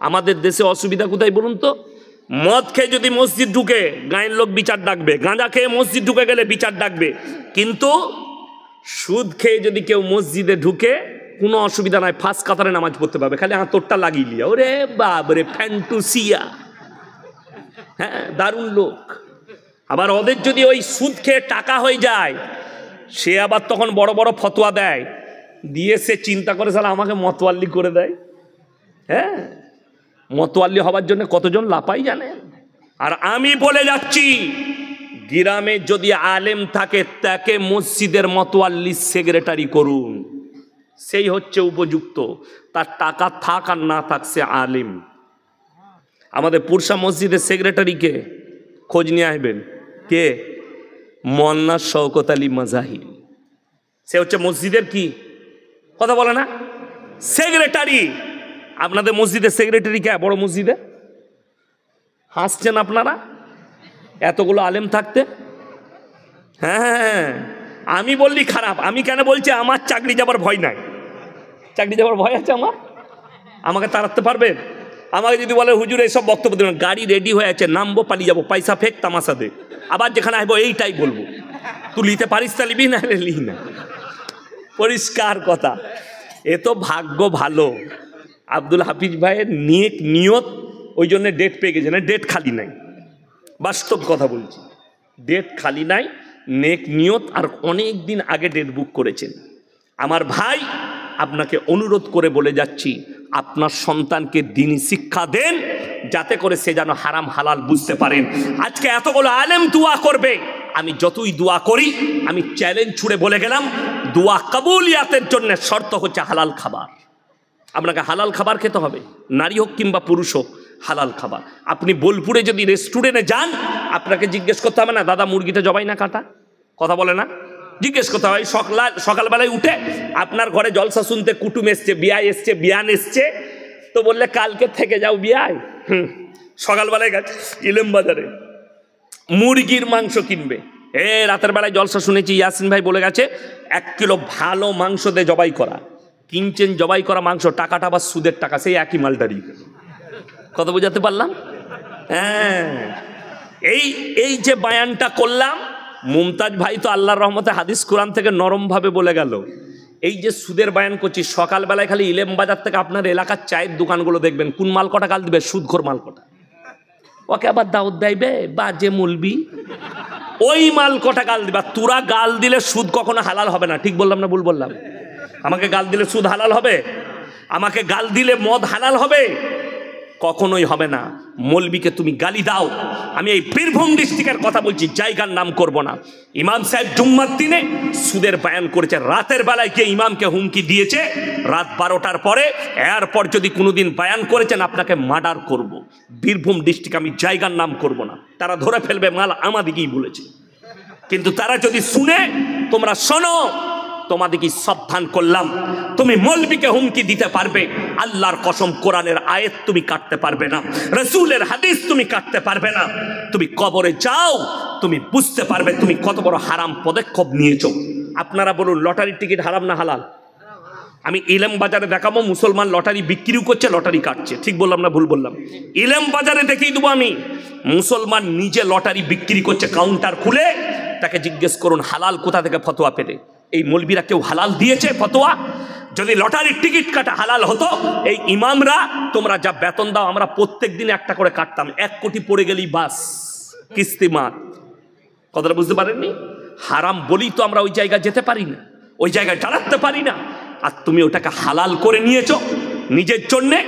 আমাদের দেশে অসুবিধা কোথায় বলুন তো? মদ খেয়ে যদি মসজিদ ঢুকে গায়ের লোক বিচার ডাকবে, গাঁজা খেয়ে মসজিদ ঢুকে গেলে বিচার ডাকবে, কিন্তু সুদ খেয়ে যদি কেউ মসজিদে ঢুকে কোনো অসুবিধা নাই, ফার্স্ট কাতারে নামাজ পড়তে পারবে, খালি আঁতরটা লাগিয়ে লিয়া। ওরে বাবরে ফ্যান্টুসিয়া, হ্যাঁ দারুণ লোক। আবার ওদের যদি ওই সুদ খেয়ে টাকা হয়ে যায়, সে আবার তখন বড় বড় ফতোয়া দেয়, দিয়ে সে চিন্তা করে সালা আমাকে মতওয়াল্লি করে দেয়। হ্যাঁ, মতওয়াল্লি হবার জন্য কতজন লাপাই জানেন। আর আমি বলে যাচ্ছি, গ্রামে যদি আলেম থাকে তাকে মসজিদের মতওয়াল্লি সেক্রেটারি করুন, সেই হচ্ছে উপযুক্ত। তার টাকা থাক আর না থাক, সে আলেম। আমাদের পুরসা মসজিদের সেক্রেটারিকে খোঁজ নিয়ে আসবেন, কে? মোল্লা শওকত আলী মাজাহির। সে হচ্ছে মসজিদের কি কথা বলে না, সেক্রেটারি। আপনাদের মসজিদের সেক্রেটারি কে? বড় মসজিদে হাসছেন আপনারা এতগুলো আলেম থাকতে। হ্যাঁ, আমি বললি খারাপ, আমি কেন বলছি? আমার চাকরি যাবার ভয় নাই। চাকরি যাবার ভয় আছে আমার? আমাকে তাড়াতে পারবেন? আমাকে যদি বলে হুজুর এইসব বক্তব্য দেবেন, গাড়ি রেডি হয়ে আছে, নামবো, পালিয়ে যাবো, পয়সা ফেক, তামাশা দে, আবার যেখানে আসবো এইটাই বলবো। তুই লিতে পারিস তা লিবি, না লি না। পরিষ্কার কথা। এ তো ভাগ্য ভালো, আব্দুল হাফিজ ভাইয়ের নেক নিয়ত, ওই জন্য ডেট পেয়ে গেছে। না, ডেট খালি নাই, বাস্তব কথা বলছি, ডেট খালি নাই, নেক নিয়ত, আর অনেক দিন আগে ডেট বুক করেছেন। আমার ভাই, আপনাকে অনুরোধ করে বলে যাচ্ছি, আপনার সন্তানকে দ্বীনি শিক্ষা দেন, যাতে করে সে যেন হারাম হালাল বুঝতে পারেন। আজকে এতগুলো আলেম দোয়া করবে, আমি যতই দোয়া করি, আমি চ্যালেঞ্জ ছুড়ে বলে গেলাম, দোয়া কবুলিয়াতের জন্য শর্ত হচ্ছে হালাল খাবার। আপনাকে হালাল খাবার খেতে হবে, নারী হোক কিংবা পুরুষ হোক, হালাল খাবার। আপনি বোলপুরে যদি রেস্টুরেন্টে যান, আপনাকে জিজ্ঞেস করতে হবে না দাদা মুরগিটা জবাই না কাটা, কথা বলে না, জিজ্ঞেস করতে হবে। সকালবেলায় উঠে আপনার ঘরে জলসা শুনতে কুটুম এসছে, বিয়ায় এসছে, বিয়ান এসছে, তো বললে কালকে থেকে যাও বিয়ায়। সকালবেলায় গেছে ইলেম বাজারে মুরগির মাংস কিনবে, রাতের বেলায় জলসা শুনেছি ইয়াসিন ভাই বলে গেছে 1 কিলো ভালো মাংস দিয়ে জবাই করা, কিনছেন জবাই করা মাংস, টাকাটা আবার সুদের টাকা, সেই একই মালটারি। কত বোঝাতে পারলাম? হ্যাঁ, এই যে বায়ানটা করলাম, মুমতাজ ভাই তো আল্লাহর রহমতে হাদিস কোরআন থেকে নরমভাবে বলে গেল। এই যে সুদের বায়ান করছি, সকালবেলায় খালি ইলেম বাজার থেকে আপনার এলাকার চায়ের দোকানগুলো দেখবেন, কোন মাল কটা গাল দিবে? সুদখোর মাল কটা। ওকে আবার দাওয়াত দেবে বাজে মুলবি, ওই মাল কটা গাল দিবা। তোরা গাল দিলে সুদ কখনো হালাল হবে না, ঠিক বললাম না ভুল বললাম? আমাকে গাল দিলে সুদ হালাল হবে? আমাকে গাল দিলে মদ হালাল হবে? কখনোই হবে না। মৌলবীকে তুমি গালি দাও, আমি এই বীরভূম ডিস্ট্রিক্টের কথা বলছি, জায়গার নাম করব না। ইমাম সাহেব জুম্মার দিনে সুদের বয়ান করেছে, রাতের বেলায় কে ইমামকে হুমকি দিয়েছে রাত 12টার পরে, এরপর যদি কোনোদিন বয়ান করেছেন আপনাকে মার্ডার করব। বীরভূম ডিস্ট্রিক্ট, আমি জায়গার নাম করব না, তারা ধরে ফেলবে, মাল আমাদিকেই বলেছে। কিন্তু তারা যদি শুনে, তোমরা শোনো, তোমাদেরকে সাবধান করলাম, তুমি মৌলবীকে হুমকি দিতে পারবে, আল্লাহর কসম কোরআনের আয়াত তুমি কাটতে পারবে না, রাসূলের হাদিস তুমি কাটতে পারবে না। তুমি কবরে যাও, তুমি বুঝতে পারবে তুমি কত বড় হারাম পদক্ষেপ নিয়েছো। আপনারা বলুন, লটারির টিকিট হারাম না হালাল? আমি ইলেম বাজারে দেখাবো, মুসলমান লটারি বিক্রিও করছে, লটারি কাটছে, ঠিক বললাম না ভুল বললাম? ইলেম বাজারে দেখিয়ে দেবো আমি, মুসলমান নিজে লটারি বিক্রি করছে, কাউন্টার খুলে। তাকে জিজ্ঞেস করুন হালাল কোথা থেকে ফতোয়া পেলে। এই মৌলবীরা কেউ হালাল দিয়েছে ফতোয়া? যদি লটারির টিকিট কাটা হালাল হতো, এই ইমামরা তোমরা যা বেতন দাও, আমরা প্রত্যেক দিন একটা করে কাটতাম, 1 কোটি পড়ে গেলেই বাস কিস্তিমাত। কথাটা বুঝতে পারেননি? হারাম বলি তো আমরা ওই জায়গায় যেতে পারি না, ওই জায়গায় দাঁড়াতে পারি না। আর তুমি ওটাকে হালাল করে নিয়েছো নিজের জন্যে।